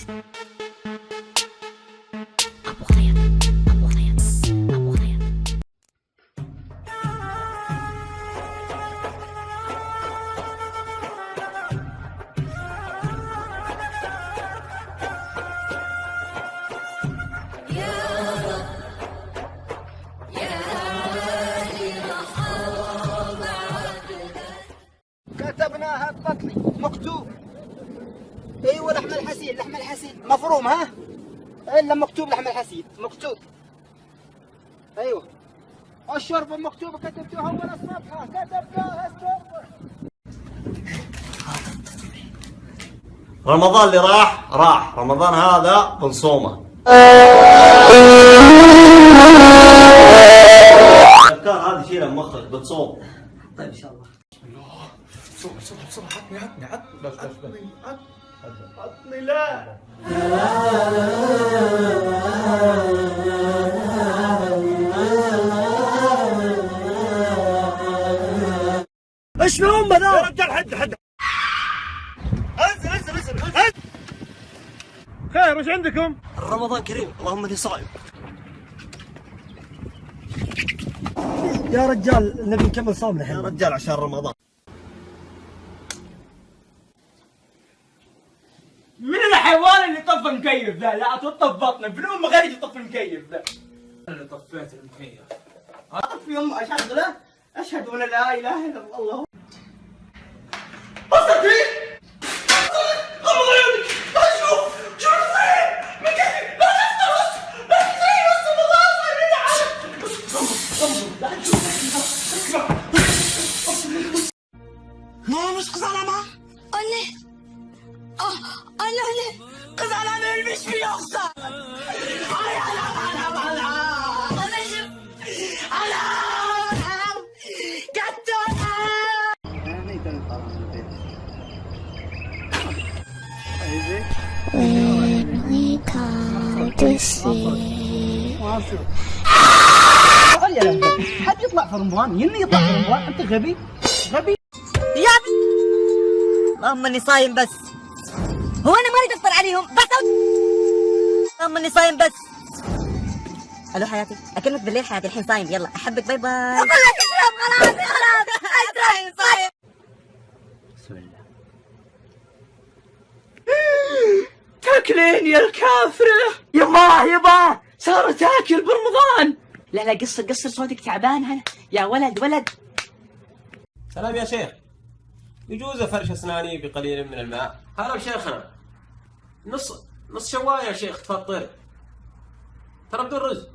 أبو خيط أبو خيط أبو خيط. كتبناها ببطني مكتوب. ايوه لحم الحسين، لحم الحسين مفروم ها، الا مكتوب لحم الحسين مكتوب. ايوه الشرب مكتوب، كتبتوها ولا الصفحه كتبتوها الشرب. رمضان اللي راح رمضان هذا بنصومه. الافكار هذه شيلها من مخك، بتصوم. طيب ان شاء الله. بسرعة عطني عطني لا. شلون ذا؟ يا رجال حد انزل خير وش عندكم؟ رمضان كريم، اللهم اني صايم. يا رجال نبي نكمل صومنا يا رجال عشان رمضان. من الحيوان اللي طفى المكيف ذا؟ لا تطف بطنه، من ام غريب يطفي المكيف ذا. انا اللي طفيت المكيف. اطفي يوم اشغله، اشهد ان لا اله الا الله. اصلا فيه؟ غمض عيونك، شوف فين؟ مكيف، لا تفتح لا تخيل بس رمضان صايرين عاد. لا تشوف. مش قزالة أولي أولي قزالة مش في يخسر. When we come to see. حد يطلع في رمضان؟ يني يطلع في رمضان؟ انت غبي غبي. اللهم اني صايم بس. هو انا ما اريد افطر عليهم بس. اللهم اني صايم بس. الو حياتي، اكلمك بالليل حياتي، الحين صايم، يلا احبك، باي باي. اقول لك اشرب خلاص اشرب صايم. بسم الله. تاكلين يا الكافرة. يبا صار تاكل برمضان. لا قصر صوتك تعبان هنا يا ولد. سلام يا شيخ، يجوز فرش اسناني بقليل من الماء؟ هلا بشيخنا، نص شوايه يا شيخ تفطر، ترى بدون رز.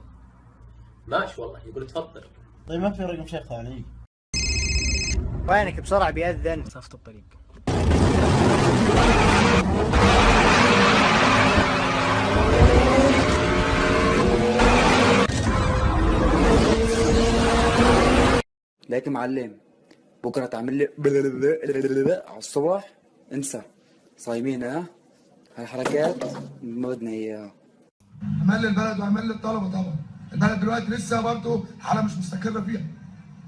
ماشي والله، يقول تفطر. طيب ما في رقم شيخ ثاني؟ وينك بسرعة بيأذن. صفت الطريق. لكن معلم بكره تعمل لي على الصبح، انسى صايمين ها، هالحركات ما بدنا اياها. عمل البلد وعمل الطلبه طبعا. البلد دلوقتي لسه برضه حاله مش مستقره فيها.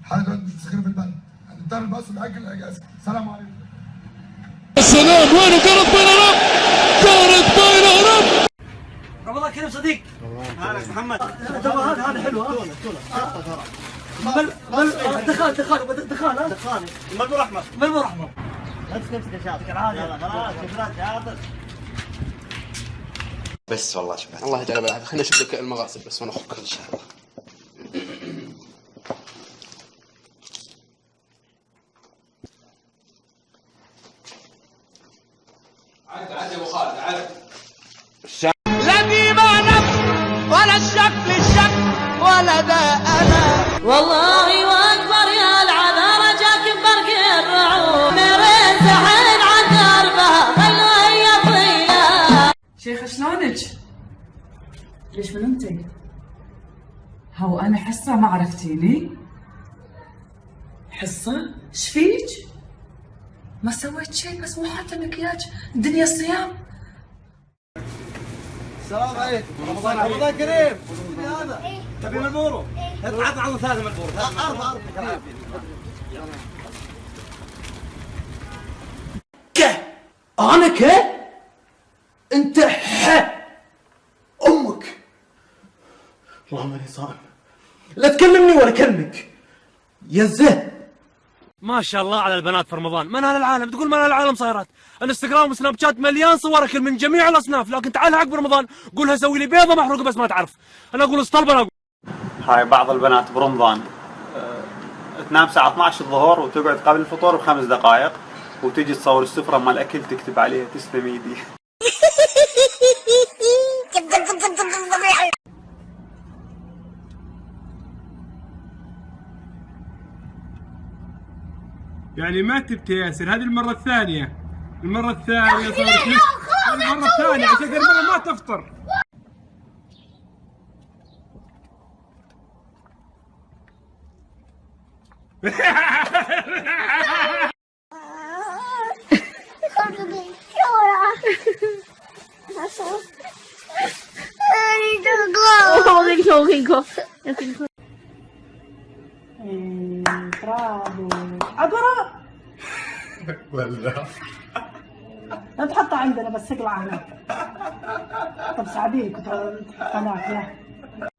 حاله دلوقتي مش مستقره في البلد. هنضطر الباص نأجل الاجازه. سلام عليكم. السلام، وين كانت بين رب. رمضان كريم صديق. هلا محمد. هذا حلو. دخان ملبور احمر. لا تمسك شاطك العادي. يلا خلاص شكرا شاطر. بس والله شبعت. الله يجعل بالعافيه. خلينا نشوف لك المغاسل بس ونخرج ان شاء الله. عاد يا ابو خالد عاد. لا دي ما نفس ولا الشكل ولا ده انا. والله واكبر يا العذا رجاك ببرق الرعوم مرين زحل عن دربها خلوها يا طويله. شيخ شلونك؟ ليش من انتي؟ هو انا حصه ما عرفتيني؟ حصه؟ ايش فيك؟ ما سويت شيء بس مو حاطه مكياج، الدنيا صيام. السلام عليكم. رمضان كريم. هذا تبي ملبورو؟ عطنا عطنا ثلاثة ملبورو. أربعة. أنا انت والله ماني صائم. لا تكلمني ولا اكلمك يا زين. ما شاء الله على البنات في رمضان، من هالعالم تقول من هالعالم صايرات. انستغرام وسناب شات مليان صورك من جميع الاصناف، لكن تعال حق برمضان قولها سوي لي بيضه محروقه بس ما تعرف. انا اقول اسطلب. انا اقول هاي بعض البنات برمضان تنام الساعة 12 الظهر وتقعد قبل الفطور ب5 دقائق وتجي تصور السفرة مال الأكل تكتب عليها تسلم ايدي. يعني ما تبت يا ياسر، هذه المره الثانيه. المره الثانيه صارت المره الثانيه عشان المره ما تفطر. برافو عبرة ولا لا تحطها عندنا بس اقلع هناك. طب ساعديني كنت هناك.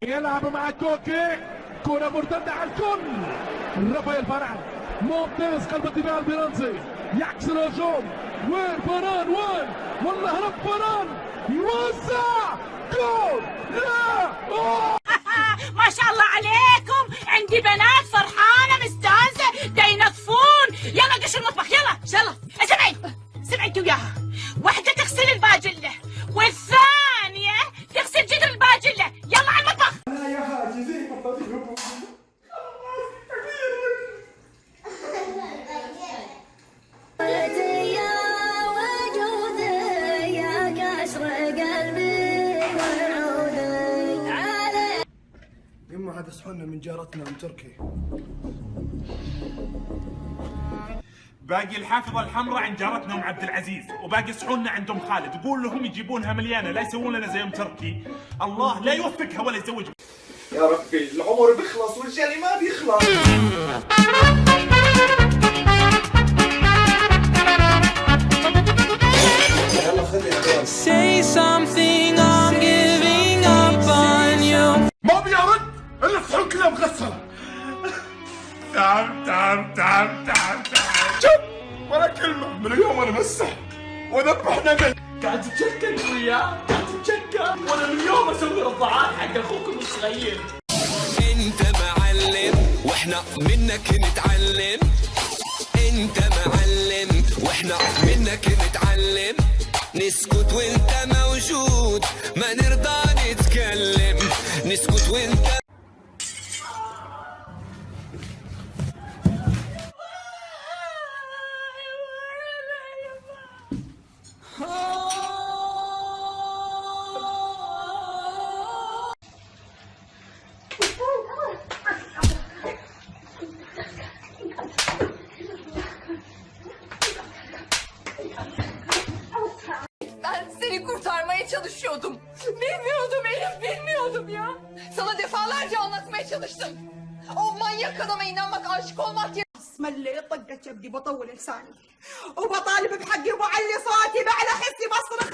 يلعب مع كوكي، كرة مرتدة على الكل. رافائيل فاران ممتاز قلب الدفاع الفرنسي يعكس الهجوم. وين فاران؟ وين؟ والله هرب فاران يوزع جول. لا ما شاء الله عليكم، عندي بنات فرحانه مستانسه دا ينظفون. يلا قش المطبخ يلا. سمعي انت وياها. واحده تغسل الباجله والثانيه تغسل جدر الباجله. يلا على المطبخ. يا حاجزي يما هذا صحننا من جارتنا من تركي. باقي الحافظه الحمراء عند جارتنا ام عبد العزيز، وباقي صحوننا عند ام خالد. قول لهم يجيبونها مليانه، لا يسوون لنا زي ام تركي. الله لا يوفقها ولا يزوج. يا ربي العمر بيخلص والجري ما بيخلص. Say something, I'm giving up on you. ما بيرد الا الصحون كلها مغسله. تعب شوف ولا كلمه. من اليوم انا مسح وذبح نمل. قاعد تتشكل وياه، قاعد تتشكل. وانا من اليوم اسوي رضاعات حق اخوكم الصغير. انت معلم واحنا منك نتعلم. انت معلم واحنا منك نتعلم. نسكت وانت موجود، ما نرضى نتكلم. نسكت وانت Ben seni kurtarmaya çalışıyordum. Bilmiyordum Elif, bilmiyordum ya. Sana defalarca anlatmaya çalıştım. O manyak adama inanmak, aşık olmak ya. بسم الله طقت يبدي بطول لساني وبطالب بحقي وبعلي صوتي بعلى حسي بصرخ